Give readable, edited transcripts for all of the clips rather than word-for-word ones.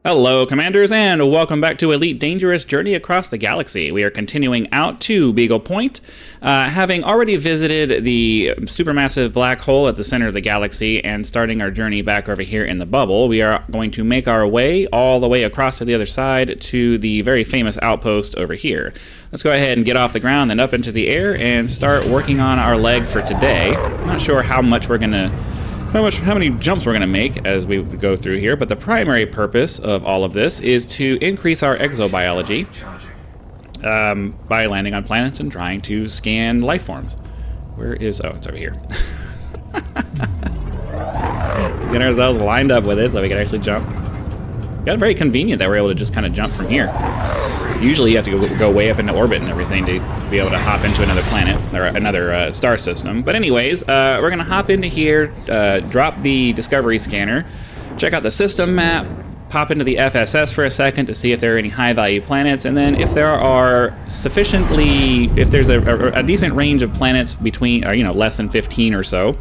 Hello, Commanders, and welcome back to Elite Dangerous Journey Across the Galaxy. We are continuing out to Beagle Point, having already visited the supermassive black hole at the center of the galaxy and starting our journey back over here in the bubble. We are going to make our way all the way across to the other side to the very famous outpost over here. Let's go ahead and get off the ground and up into the air and start working on our leg for today. I'm not sure how much we're going to... How many jumps we're going to make as we go through here, but the primary purpose of all of this is to increase our exobiology by landing on planets and trying to scan life forms. Where is... oh, it's over here. Get ourselves lined up with it so we can actually jump. Got it very convenient that we're able to just kind of jump from here. Usually you have to go way up into orbit and everything to be able to hop into another planet, or another star system. But anyways, we're going to hop into here, drop the Discovery Scanner, check out the system map, pop into the FSS for a second to see if there are any high-value planets, and then if there are if there's a decent range of planets between, less than 15 or so,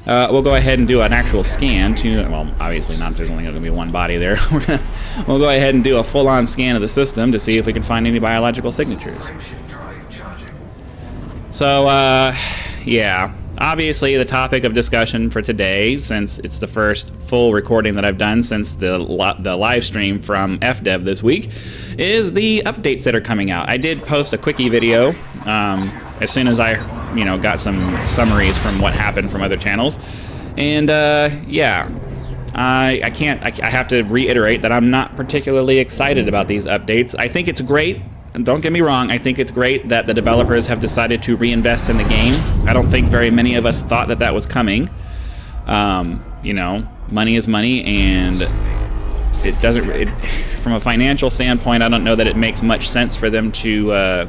we'll go ahead and do an actual scan to, well, obviously not, there's only going to be one body there. We'll go ahead and do a full-on scan of the system to see if we can find any biological signatures. So, yeah, obviously the topic of discussion for today, since it's the first full recording that I've done since the live stream from FDev this week, is the updates that are coming out. I did post a quickie video as soon as I, got some summaries from what happened from other channels, and yeah, I have to reiterate that I'm not particularly excited about these updates. I think it's great. Don't get me wrong, I think it's great that the developers have decided to reinvest in the game. I don't think very many of us thought that that was coming. Money is money, and it doesn't... from a financial standpoint, I don't know that it makes much sense for them to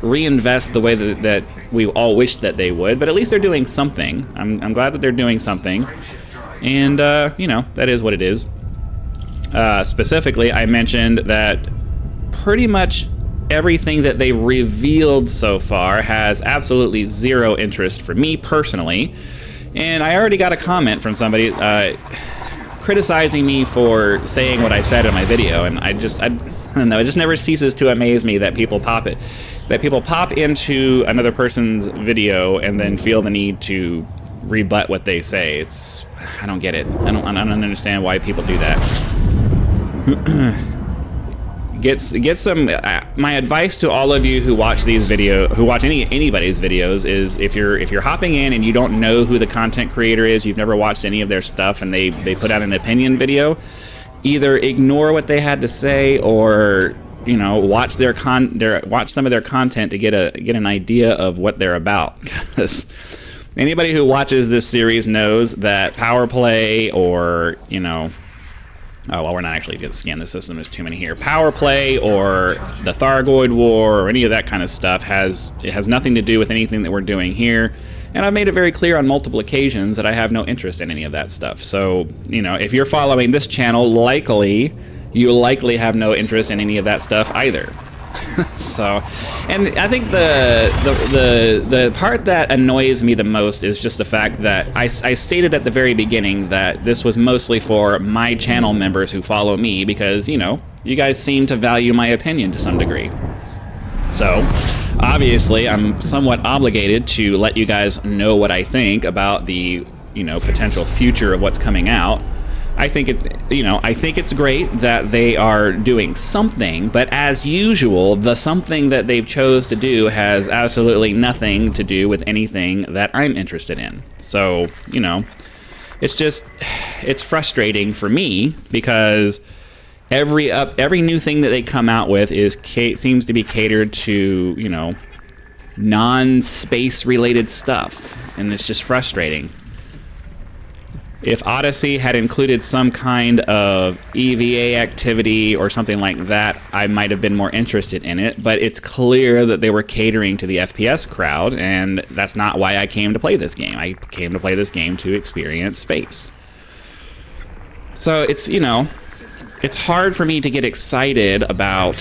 reinvest the way that we all wish that they would, but at least they're doing something. I'm glad that they're doing something, and, that is what it is. Specifically, I mentioned that pretty much everything that they've revealed so far has absolutely zero interest for me personally, and I already got a comment from somebody criticizing me for saying what I said in my video, and I don't know, it just never ceases to amaze me that people pop into another person's video and then feel the need to rebut what they say. I don't get it. I don't understand why people do that. Get some. My advice to all of you who watch anybody's videos is, if you're hopping in and you don't know who the content creator is, you've never watched any of their stuff, and they put out an opinion video, either ignore what they had to say or watch watch some of their content to get an idea of what they're about. Because anybody who watches this series knows that power play or oh, well, we're not actually going to scan the system. There's too many here. Power play or the Thargoid War or any of that kind of stuff has nothing to do with anything that we're doing here. And I've made it very clear on multiple occasions that I have no interest in any of that stuff. So, if you're following this channel, you likely have no interest in any of that stuff either. So, and I think the part that annoys me the most is just the fact that I stated at the very beginning that this was mostly for my channel members who follow me, because you guys seem to value my opinion to some degree. So obviously I'm somewhat obligated to let you guys know what I think about the potential future of what's coming out. I think it's great that they are doing something, but as usual, the something that they've chose to do has absolutely nothing to do with anything that I'm interested in. So, it's frustrating for me, because every new thing that they come out with seems to be catered to, non-space related stuff, and it's just frustrating. If Odyssey had included some kind of EVA activity or something like that, I might have been more interested in it, but it's clear that they were catering to the FPS crowd, and that's not why I came to play this game. I came to play this game to experience space. So it's hard for me to get excited about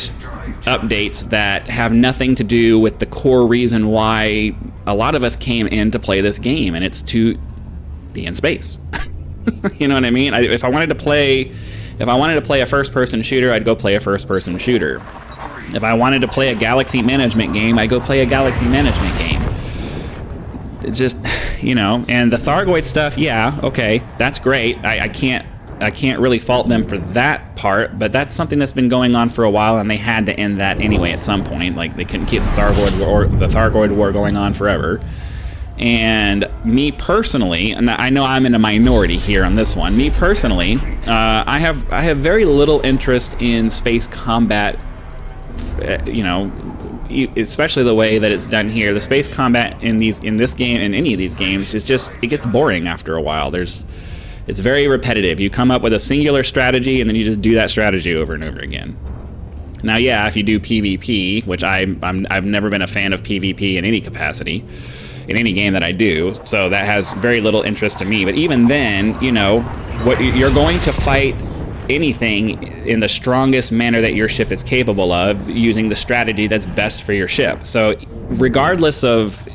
updates that have nothing to do with the core reason why a lot of us came in to play this game, and it's to be in space. You know what I mean? If I wanted to play If I wanted to play a first-person shooter, I'd go play a first-person shooter. If I wanted to play a galaxy management game, I'd go play a galaxy management game. It's just, you know, and the Thargoid stuff, yeah, okay, that's great. I can't really fault them for that part, but that's something that's been going on for a while, and they had to end that anyway at some point. Like, they couldn't keep the Thargoid War going on forever. And me personally, and I know I'm in a minority here on this one. Me personally, I have very little interest in space combat. You know, especially the way that it's done here. The space combat in this game, in any of these games, is just, it gets boring after a while. It's very repetitive. You come up with a singular strategy, and then you just do that strategy over and over again. Now, yeah, if you do PvP, which I've never been a fan of PvP in any capacity, in any game that I do, so that has very little interest to me. But even then, you know, what you're going to fight anything in the strongest manner that your ship is capable of, using the strategy that's best for your ship. So regardless of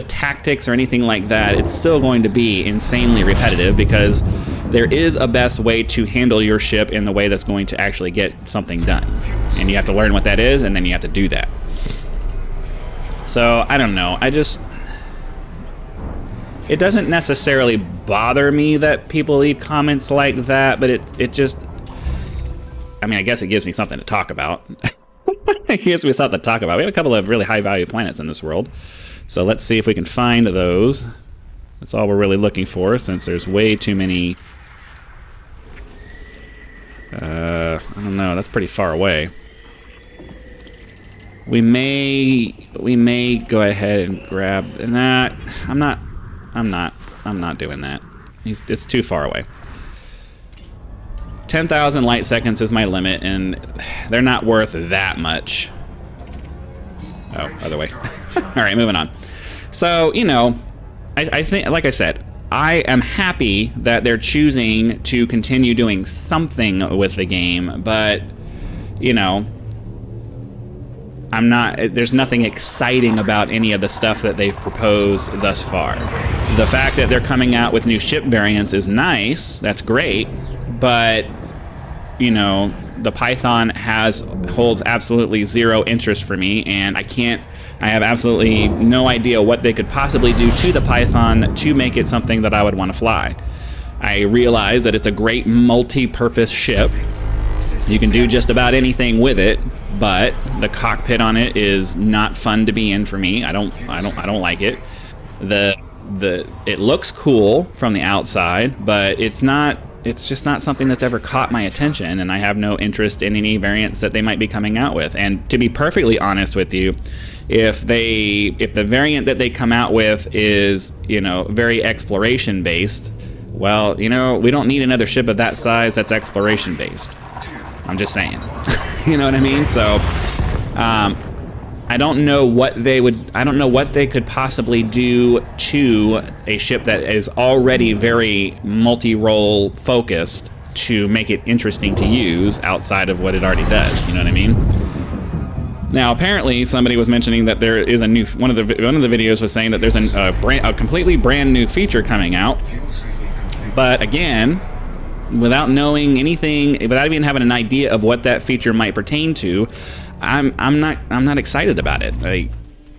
tactics or anything like that, it's still going to be insanely repetitive, because there is a best way to handle your ship in the way that's going to actually get something done. And you have to learn what that is, and then you have to do that. So, I don't know. It doesn't necessarily bother me that people leave comments like that, but it just, I mean, I guess it gives me something to talk about. It gives me something to talk about. We have a couple of really high-value planets in this world. So let's see if we can find those. That's all we're really looking for, since there's way too many. I don't know, that's pretty far away. We may go ahead and grab that. I'm not doing that. It's too far away. 10,000 light seconds is my limit, and they're not worth that much. Oh, other way. All right, moving on. So, you know, I think, like I said, I am happy that they're choosing to continue doing something with the game, but, you know, there's nothing exciting about any of the stuff that they've proposed thus far. The fact that they're coming out with new ship variants is nice, that's great, but, you know, the Python holds absolutely zero interest for me, and I have absolutely no idea what they could possibly do to the Python to make it something that I would want to fly. I realize that it's a great multi-purpose ship. You can do just about anything with it, but the cockpit on it is not fun to be in for me. I don't like it. It looks cool from the outside, but it's just not something that's ever caught my attention, and I have no interest in any variants that they might be coming out with. And to be perfectly honest with you, if the variant that they come out with is, you know, very exploration based, well, you know, we don't need another ship of that size that's exploration based. I'm just saying. You know what I mean? So I don't know what they could possibly do to a ship that is already very multi-role focused to make it interesting to use outside of what it already does. You know what I mean? Now, apparently, somebody was mentioning that there is a new. One of the videos was saying that there's a completely brand new feature coming out. But again, without knowing anything, without even having an idea of what that feature might pertain to, I'm not excited about it. Like,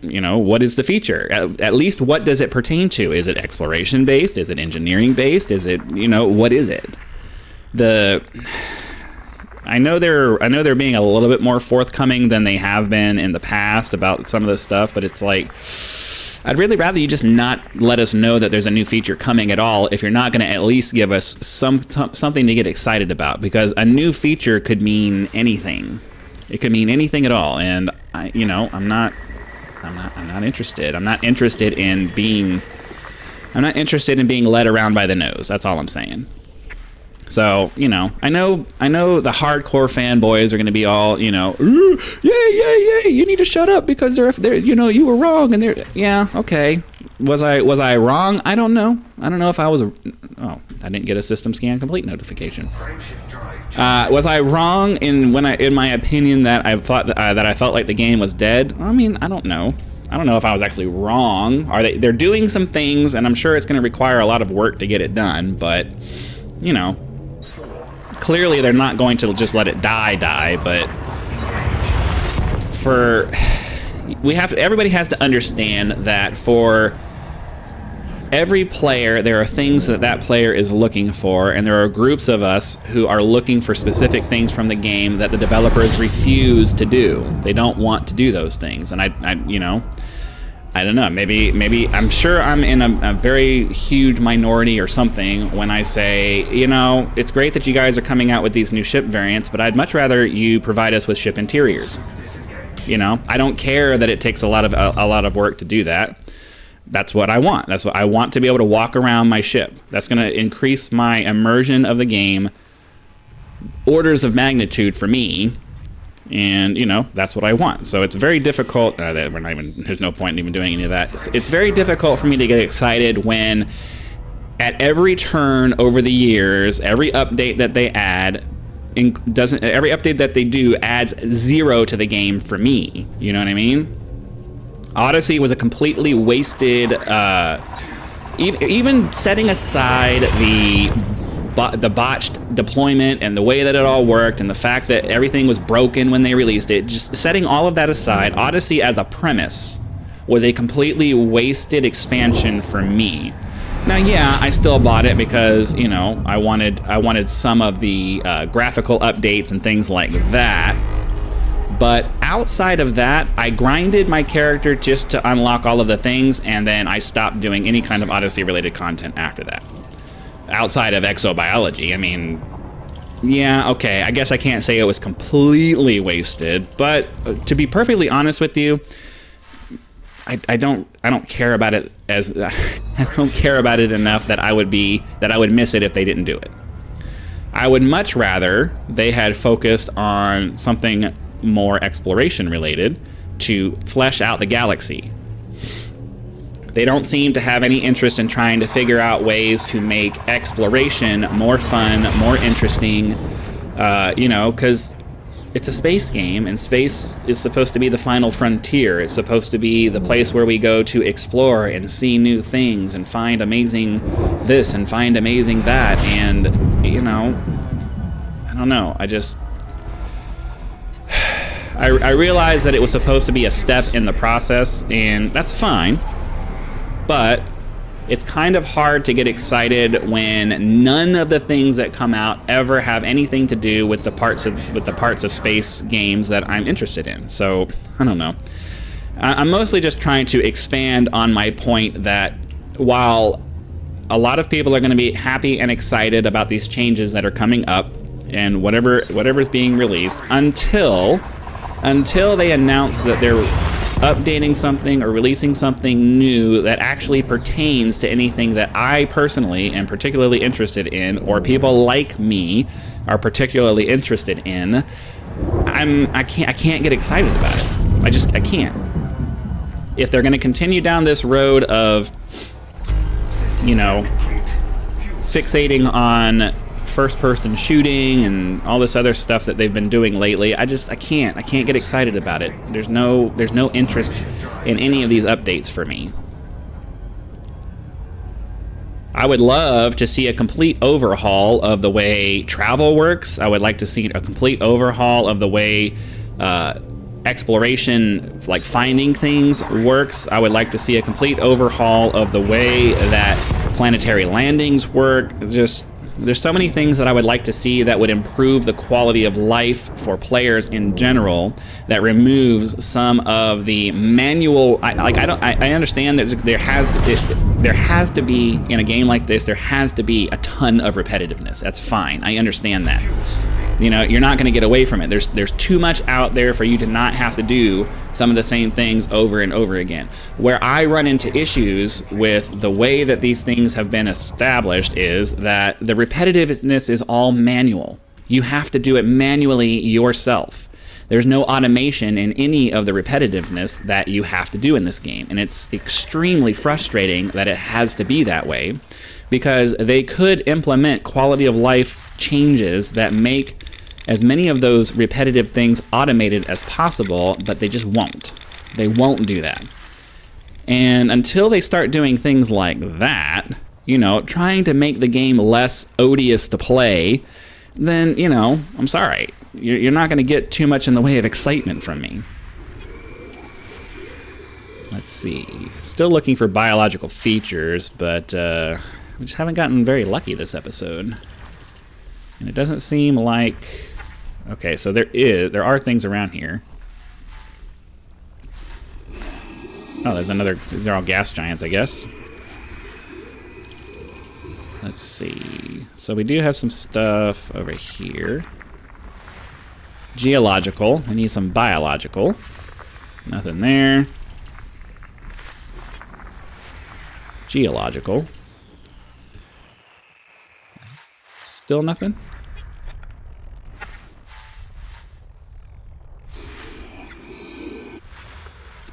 you know, what is the feature? At least, what does it pertain to? Is it exploration based? Is it engineering based? Is it, you know, what is it? I know they're being a little bit more forthcoming than they have been in the past about some of this stuff, but it's like, I'd really rather you just not let us know that there's a new feature coming at all if you're not going to at least give us something to get excited about, because a new feature could mean anything. It could mean anything at all, and I'm not interested. I'm not interested in being led around by the nose. That's all I'm saying. So, you know, I know the hardcore fanboys are going to be all, you know, yeah, you need to shut up because they're, you know, you were wrong, and they're, yeah, okay. Was I wrong? I don't know. I don't know if I was. Oh, I didn't get a system scan complete notification. Was I wrong in my opinion that I thought that I felt like the game was dead? I mean, I don't know. I don't know if I was actually wrong. They're doing some things, and I'm sure it's going to require a lot of work to get it done, but, you know. clearly they're not going to just let it die, but everybody has to understand that for every player, there are things that player is looking for, and there are groups of us who are looking for specific things from the game that the developers refuse to do. They don't want to do those things, and I don't know. Maybe I'm sure I'm in a very huge minority or something when I say, it's great that you guys are coming out with these new ship variants, but I'd much rather you provide us with ship interiors. I don't care that it takes a lot of work to do that. That's what I want. That's what I want, to be able to walk around my ship. That's going to increase my immersion of the game orders of magnitude for me. And, that's what I want. So it's very difficult. There's no point in even doing any of that. It's very difficult for me to get excited when at every turn over the years, every update that they add every update that they do adds 0 to the game for me. You know what I mean? Odyssey was a completely wasted, even setting aside the botched deployment and the way that it all worked and the fact that everything was broken when they released it, just setting all of that aside, Odyssey as a premise was a completely wasted expansion for me. Now, yeah, I still bought it because, I wanted some of the graphical updates and things like that. But outside of that, I grinded my character just to unlock all of the things, and then I stopped doing any kind of Odyssey-related content after that. Outside of exobiology, yeah, okay, I guess I can't say it was completely wasted, but to be perfectly honest with you, I don't care about it I don't care about it enough that I would miss it if they didn't do it. I would much rather they had focused on something more exploration related to flesh out the galaxy. They don't seem to have any interest in trying to figure out ways to make exploration more fun, more interesting, because it's a space game, and space is supposed to be the final frontier. It's supposed to be the place where we go to explore and see new things and find amazing this and find amazing that. And, I don't know. I realized that it was supposed to be a step in the process, and that's fine. But it's kind of hard to get excited when none of the things that come out ever have anything to do with the parts of space games that I'm interested in. So I don't know. I'm mostly just trying to expand on my point that while a lot of people are going to be happy and excited about these changes that are coming up and whatever's being released, until they announce that they're updating something or releasing something new that actually pertains to anything that I personally am particularly interested in, or people like me are particularly interested in, I can't get excited about it. I can't. If they're going to continue down this road of, fixating on first-person shooting and all this other stuff that they've been doing lately, I can't get excited about it. There's no interest in any of these updates for me. I would love to see a complete overhaul of the way travel works. I would like to see a complete overhaul of the way exploration, like finding things, works. I would like to see a complete overhaul of the way that planetary landings work. There's so many things that I would like to see that would improve the quality of life for players in general, that removes some of the manual. I understand that there has to be, in a game like this, there has to be a ton of repetitiveness. That's fine. I understand that. You're not going to get away from it. There's too much out there for you to not have to do some of the same things over and over again. Where I run into issues with the way that these things have been established is that the repetitiveness is all manual. You have to do it manually yourself. There's no automation in any of the repetitiveness that you have to do in this game. And it's extremely frustrating that it has to be that way, because they could implement quality of life changes that make as many of those repetitive things automated as possible, but they just won't. They won't do that. And until they start doing things like that, trying to make the game less odious to play, then, you know, I'm sorry. You're not going to get too much in the way of excitement from me. Let's see. Still looking for biological features, but we just haven't gotten very lucky this episode. And it doesn't seem like... Okay, so there are things around here. Oh, there's another... These are all gas giants, I guess. Let's see. So we do have some stuff over here. Geological. We need some biological. Nothing there. Geological. Still nothing?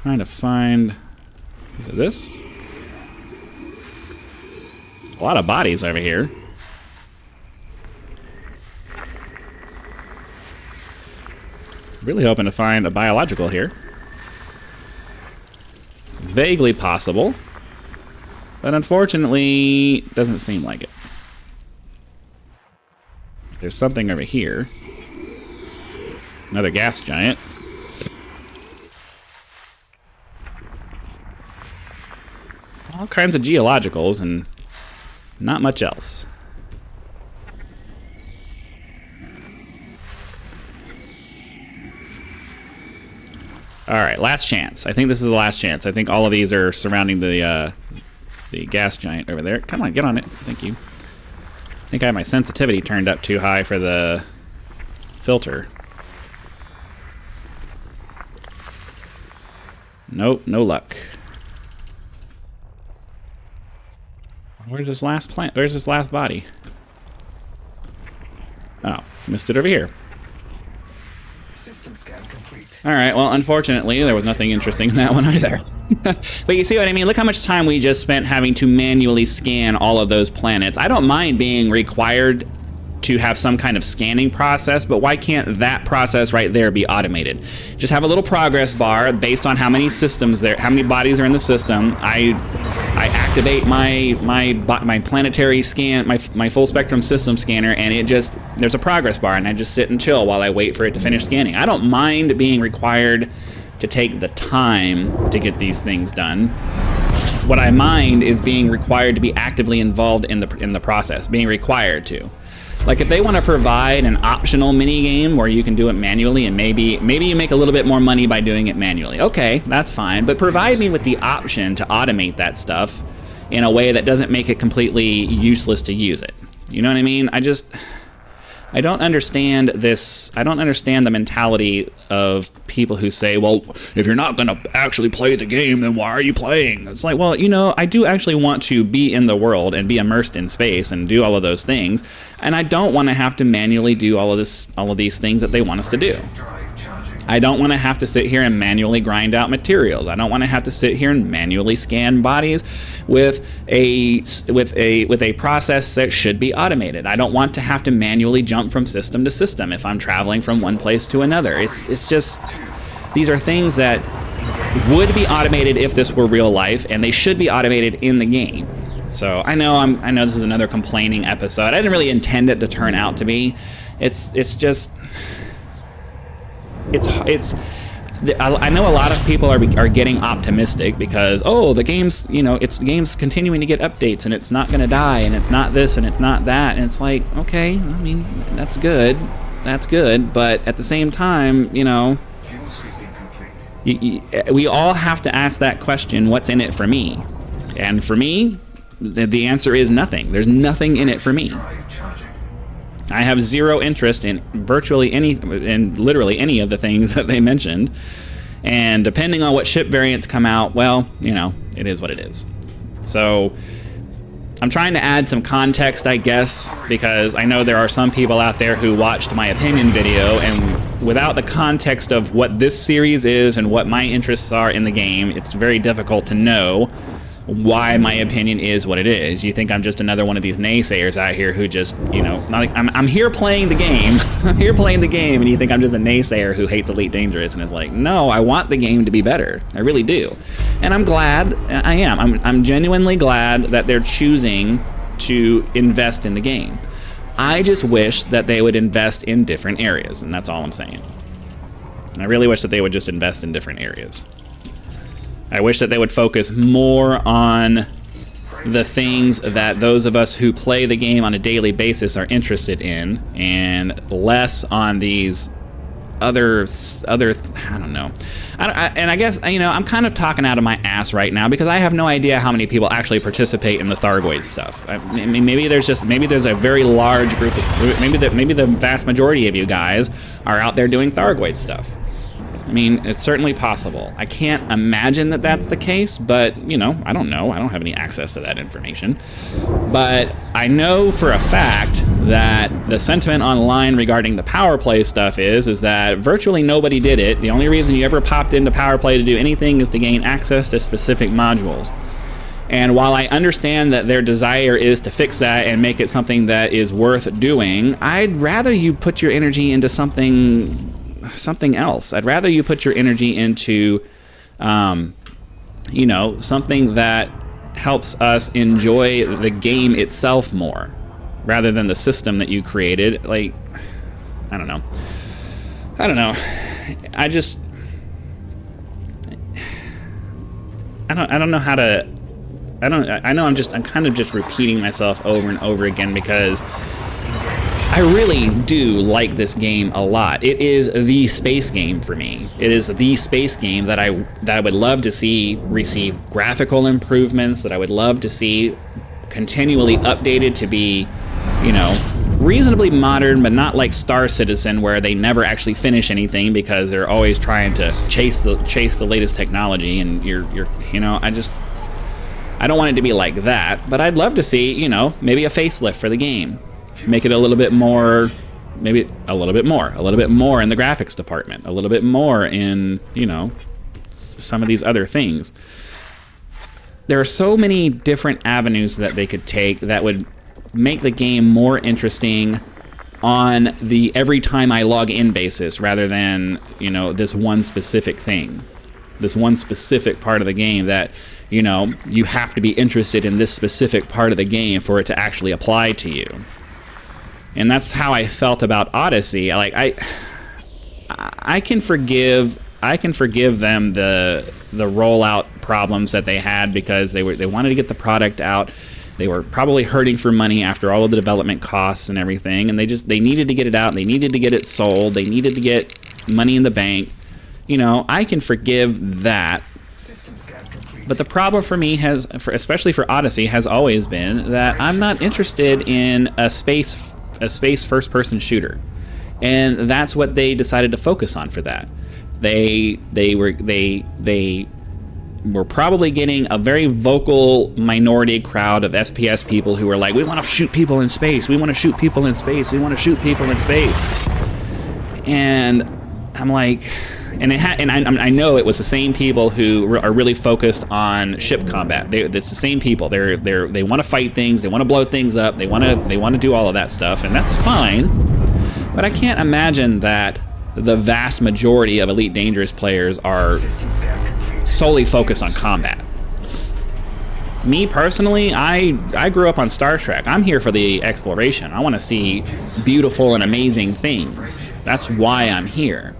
Trying to find... Is it this? A lot of bodies over here. Really hoping to find a biological here. It's vaguely possible, but unfortunately, doesn't seem like it. There's something over here. Another gas giant. All kinds of geologicals and not much else. Alright, last chance. I think this is the last chance. I think all of these are surrounding the gas giant over there. Come on, get on it. Thank you. I think I have my sensitivity turned up too high for the filter. Nope, no luck. Where's this last plant? Where's this last body? Oh, missed it over here. System scan complete. All right, well, unfortunately, there was nothing interesting in that one either. But you see what I mean? Look how much time we just spent having to manually scan all of those planets. I don't mind being required to have some kind of scanning process, but why can't that process right there be automated? Just have a little progress bar based on how many systems there, how many bodies are in the system. I activate my planetary scan, my full spectrum system scanner, and it just, there's a progress bar, and I just sit and chill while I wait for it to finish scanning. I don't mind being required to take the time to get these things done. What I mind is being required to be actively involved in the process, being required to. Like if they want to provide an optional mini game where you can do it manually and maybe you make a little bit more money by doing it manually. Okay, that's fine, but provide me with the option to automate that stuff in a way that doesn't make it completely useless to use it. You know what I mean? I don't understand this. I don't understand the mentality of people who say, well, if you're not going to actually play the game, then why are you playing? It's like, well, you know, I do actually want to be in the world and be immersed in space and do all of those things. And I don't want to have to manually do all of these things that they want us to do. I don't want to have to sit here and manually grind out materials. I don't want to have to sit here and manually scan bodies with a process that should be automated. I don't want to have to manually jump from system to system if I'm traveling from one place to another. It's just, these are things that would be automated if this were real life, and they should be automated in the game. So I know this is another complaining episode. I didn't really intend it to turn out to be. It's just. I know a lot of people are getting optimistic because, oh, the game's, you know, the game's continuing to get updates and it's not going to die and it's not this and it's not that, and it's like, okay, I mean, that's good, but at the same time, you know, we all have to ask that question, what's in it for me? And for me, the answer is nothing. There's nothing in it for me. I have zero interest in literally any of the things that they mentioned. And depending on what ship variants come out, well, you know, it is what it is. So I'm trying to add some context, I guess, because I know there are some people out there who watched my opinion video, and without the context of what this series is and what my interests are in the game, it's very difficult to know why my opinion is what it is. You think I'm just another one of these naysayers out here who just, you know, not like, I'm here playing the game. I'm here playing the game, and you think I'm just a naysayer who hates Elite Dangerous, and is like, no, I want the game to be better. I really do. And I'm glad, I am. I'm genuinely glad that they're choosing to invest in the game. I just wish that they would invest in different areas, and that's all I'm saying. I really wish that they would just invest in different areas. I wish that they would focus more on the things that those of us who play the game on a daily basis are interested in, and less on these other I don't know. And I guess, you know, I'm kind of talking out of my ass right now because I have no idea how many people actually participate in the Thargoid stuff. I mean, maybe there's a very large group of, maybe the vast majority of you guys are out there doing Thargoid stuff. I mean, it's certainly possible. I can't imagine that that's the case, but, you know. I don't have any access to that information. But I know for a fact that the sentiment online regarding the power play stuff is that virtually nobody did it. The only reason you ever popped into power play to do anything is to gain access to specific modules. And while I understand that their desire is to fix that and make it something that is worth doing, I'd rather you put your energy into something else. I'd rather you put your energy into, you know, something that helps us enjoy the game itself more, rather than the system that you created. Like, I don't know. I don't know how to. I'm kind of just repeating myself over and over again because I really do like this game a lot. It is the space game for me. It is the space game that I would love to see receive graphical improvements, that I would love to see continually updated to be, you know, reasonably modern, but not like Star Citizen where they never actually finish anything because they're always trying to chase the latest technology, and you're you know, I don't want it to be like that, but I'd love to see, you know, maybe a facelift for the game. Make it a little bit more, maybe a little bit more in the graphics department, a little bit more in, you know, some of these other things. There are so many different avenues that they could take that would make the game more interesting on the every time I log in basis, rather than, you know, this one specific thing, this one specific part of the game that, you know, you have to be interested in this specific part of the game for it to actually apply to you. And that's how I felt about Odyssey. Like, I can forgive them the rollout problems that they had because they wanted to get the product out. They were probably hurting for money after all of the development costs and everything, and they needed to get it out. They needed to get it sold. They needed to get money in the bank. You know, I can forgive that. But the problem for me especially for Odyssey, has always been that I'm not interested in a space first-person shooter, and that's what they decided to focus on for that. They were probably getting a very vocal minority crowd of FPS people who were like, we want to shoot people in space, we want to shoot people in space, we want to shoot people in space. And I'm like, I know it was the same people who are really focused on ship combat. It's the same people. They want to fight things. They want to blow things up. They want to do all of that stuff, and that's fine. But I can't imagine that the vast majority of Elite Dangerous players are solely focused on combat. Me personally, I grew up on Star Trek. I'm here for the exploration. I want to see beautiful and amazing things. That's why I'm here.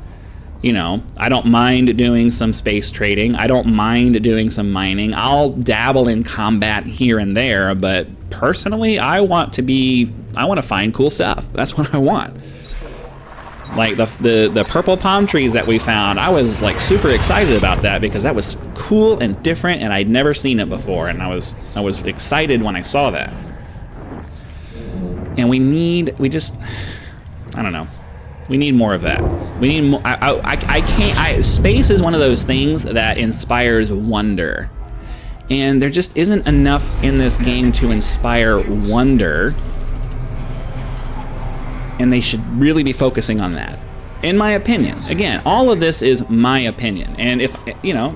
You know, I don't mind doing some space trading. I don't mind doing some mining. I'll dabble in combat here and there, but personally, I want to find cool stuff. That's what I want. Like the purple palm trees that we found, I was like super excited about that because that was cool and different, and I'd never seen it before, and I was excited when I saw that. And I don't know. We need more of that. We need more. Space is one of those things that inspires wonder, and there just isn't enough in this game to inspire wonder. And they should really be focusing on that, in my opinion. Again, all of this is my opinion, and if you know,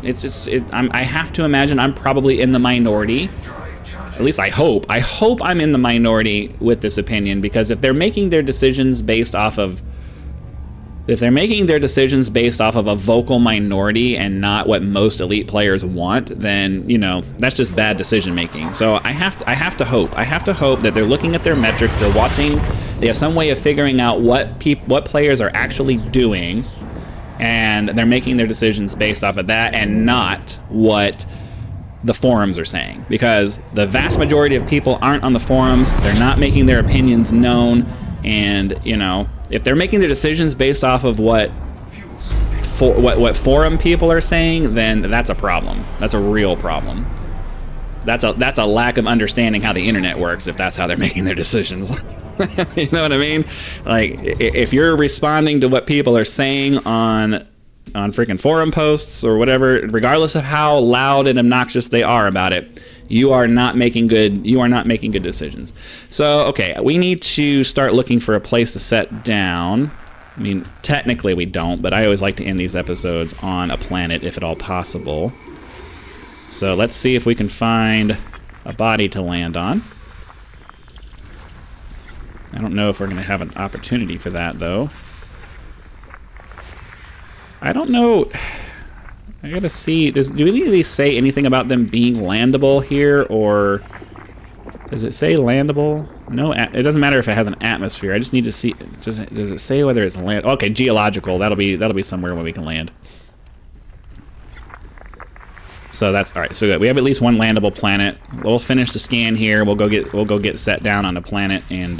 I have to imagine I'm probably in the minority. At least I hope. I hope I'm in the minority with this opinion, because if they're making their decisions based off of a vocal minority and not what most Elite players want, then, you know, that's just bad decision making. So I have to hope that they're looking at their metrics, they're watching They have some way of figuring out what players are actually doing, and they're making their decisions based off of that and not what the forums are saying, because the vast majority of people aren't on the forums. They're not making their opinions known, and you know, if they're making their decisions based off of what forum people are saying, then that's a problem. That's a real problem. That's a lack of understanding how the internet works if that's how they're making their decisions. You know what I mean? Like, if you're responding to what people are saying on freaking forum posts or whatever, regardless of how loud and obnoxious they are about it, you are not making good decisions. So, okay, we need to start looking for a place to set down. I mean, technically we don't, but I always like to end these episodes on a planet if at all possible. So let's see if we can find a body to land on. I don't know if we're going to have an opportunity for that, though. I don't know. I gotta see. Do any of these say anything about them being landable here, or does it say landable? No, it doesn't matter if it has an atmosphere. I just need to see. Does it say whether it's land? Okay, geological. That'll be somewhere where we can land. So that's all right. So we have at least one landable planet. We'll finish the scan here. We'll go get set down on the planet and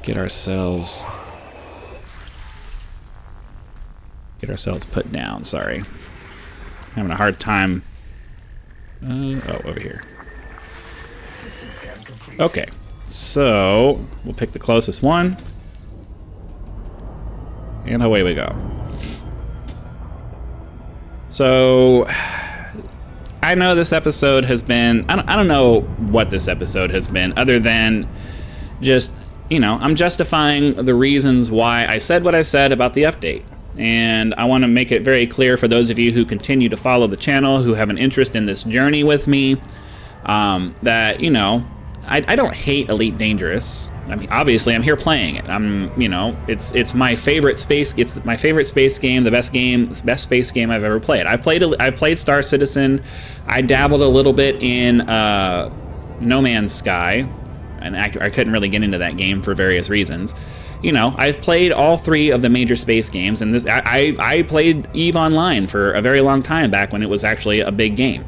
get ourselves put down. Sorry, having a hard time. Over here. System scan complete. Okay, so we'll pick the closest one, and away we go. So I know this episode has been, I don't know what this episode has been, other than just, you know, I'm justifying the reasons why I said what I said about the update. And I want to make it very clear for those of you who continue to follow the channel, who have an interest in this journey with me, that, you know, I don't hate Elite Dangerous. I mean, obviously, I'm here playing it. You know, it's my favorite space. It's my favorite space game, the best space game I've ever played. I've played Star Citizen. I dabbled a little bit in No Man's Sky, and I couldn't really get into that game for various reasons. You know, I've played all three of the major space games, and I played EVE Online for a very long time back when it was actually a big game.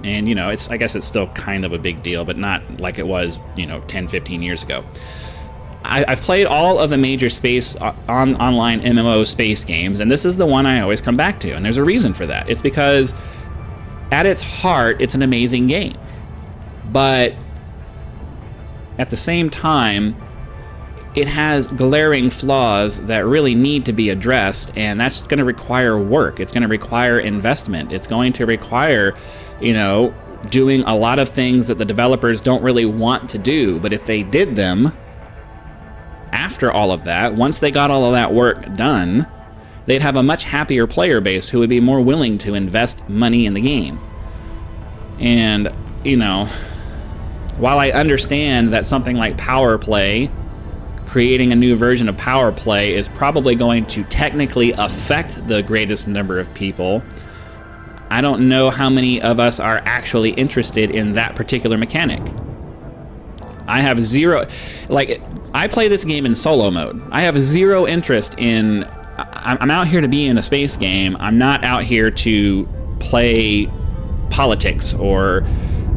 And, you know, I guess it's still kind of a big deal, but not like it was, you know, 10, 15 years ago. I've played all of the major space online MMO space games, and this is the one I always come back to, and there's a reason for that. It's because at its heart, it's an amazing game. But at the same time, it has glaring flaws that really need to be addressed, and that's going to require work. It's going to require investment. It's going to require, you know, doing a lot of things that the developers don't really want to do. But if they did them after all of that, once they got all of that work done, they'd have a much happier player base who would be more willing to invest money in the game. And, you know, while I understand that something like Power Play, creating a new version of Power Play, is probably going to technically affect the greatest number of people, I don't know how many of us are actually interested in that particular mechanic. I have zero, like, I play this game in solo mode. I have zero interest in, I'm out here to be in a space game. I'm not out here to play politics or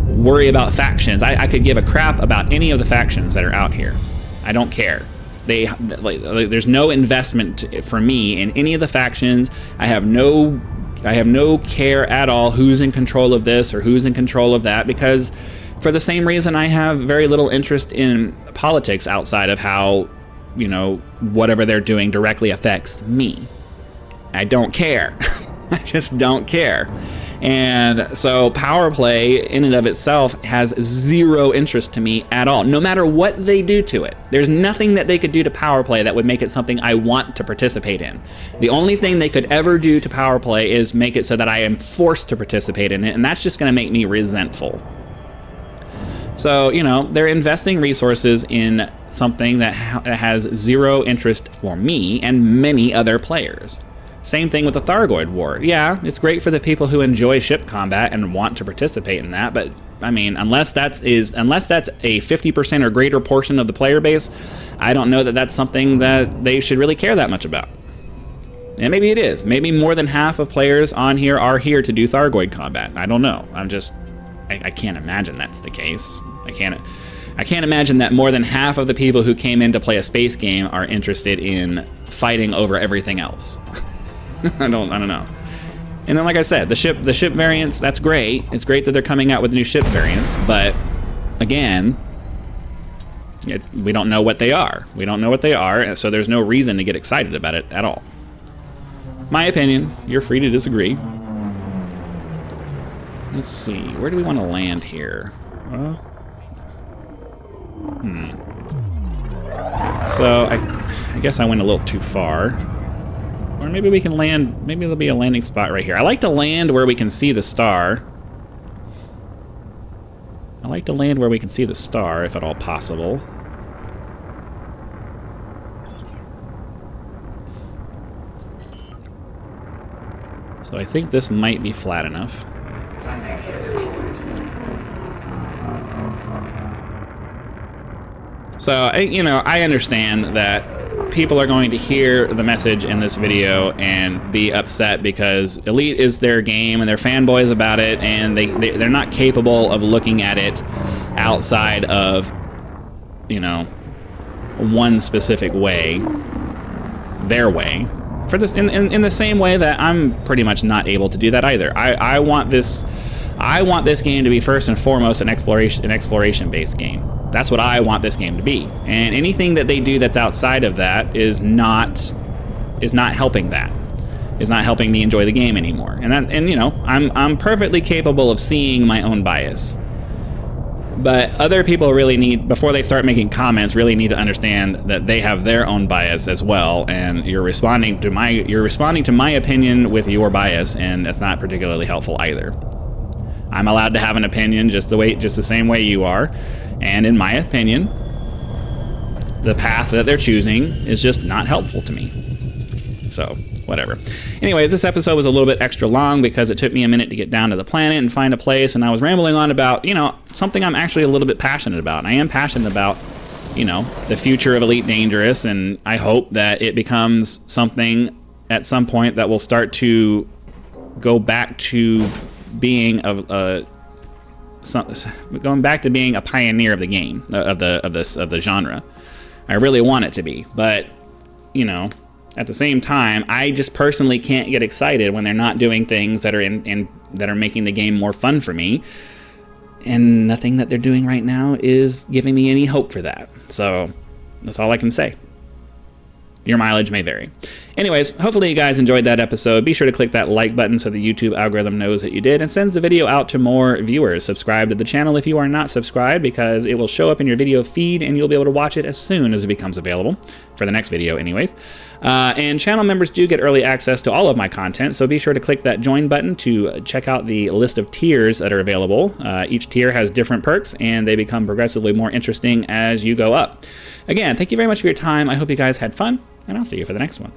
worry about factions. I could give a crap about any of the factions that are out here. I don't care. There's no investment for me in any of the factions. I have no care at all who's in control of this or who's in control of that, because for the same reason I have very little interest in politics outside of how, you know, whatever they're doing directly affects me. I don't care. I just don't care. And so Power Play in and of itself has zero interest to me at all, no matter what they do to it. There's nothing that they could do to Power Play that would make it something I want to participate in. The only thing they could ever do to Power Play is make it so that I am forced to participate in it, and that's just going to make me resentful. So, you know, they're investing resources in something that has zero interest for me and many other players. Same thing with the Thargoid War. Yeah, it's great for the people who enjoy ship combat and want to participate in that, but I mean, unless that's a 50% or greater portion of the player base, I don't know that that's something that they should really care that much about. And maybe it is. Maybe more than half of players on here are here to do Thargoid combat. I don't know. I can't imagine that's the case. I can't imagine that more than half of the people who came in to play a space game are interested in fighting over everything else. I don't know. And then, like I said, the ship variants, that's great. It's great that they're coming out with new ship variants, but again, we don't know what they are. We don't know what they are, and so there's no reason to get excited about it at all. My opinion. You're free to disagree. Let's see. Where do we want to land here? So I guess I went a little too far. Or maybe we can land, maybe there'll be a landing spot right here. I like to land where we can see the star. I like to land where we can see the star, if at all possible. So I think this might be flat enough. So, I understand that people are going to hear the message in this video and be upset because Elite is their game and they're fanboys about it, and they're not capable of looking at it outside of, one specific way, their way. For this, in the same way that I'm pretty much not able to do that either. I want this game to be first and foremost an exploration-based game. That's what I want this game to be. And anything that they do that's outside of that is not helping that. Is not helping me enjoy the game anymore. I'm perfectly capable of seeing my own bias. But other people really need, before they start making comments, really need to understand that they have their own bias as well, and you're responding to my opinion with your bias, and that's not particularly helpful either. I'm allowed to have an opinion just the same way you are, and in my opinion, the path that they're choosing is just not helpful to me. So, whatever. Anyways, this episode was a little bit extra long because it took me a minute to get down to the planet and find a place, and I was rambling on about, something I'm actually a little bit passionate about. I am passionate about, the future of Elite Dangerous, and I hope that it becomes something at some point that will start to go back to being going back to being a pioneer of the game, of the genre. I really want it to be, but at the same time, I just personally can't get excited when they're not doing things that are that are making the game more fun for me. And nothing that they're doing right now is giving me any hope for that. So that's all I can say. Your mileage may vary. Anyways, hopefully you guys enjoyed that episode. Be sure to click that like button so the YouTube algorithm knows that you did and sends the video out to more viewers. Subscribe to the channel if you are not subscribed, because it will show up in your video feed and you'll be able to watch it as soon as it becomes available, for the next video anyways. And channel members do get early access to all of my content, so be sure to click that join button to check out the list of tiers that are available. Each tier has different perks, and they become progressively more interesting as you go up. Again, thank you very much for your time. I hope you guys had fun, and I'll see you for the next one.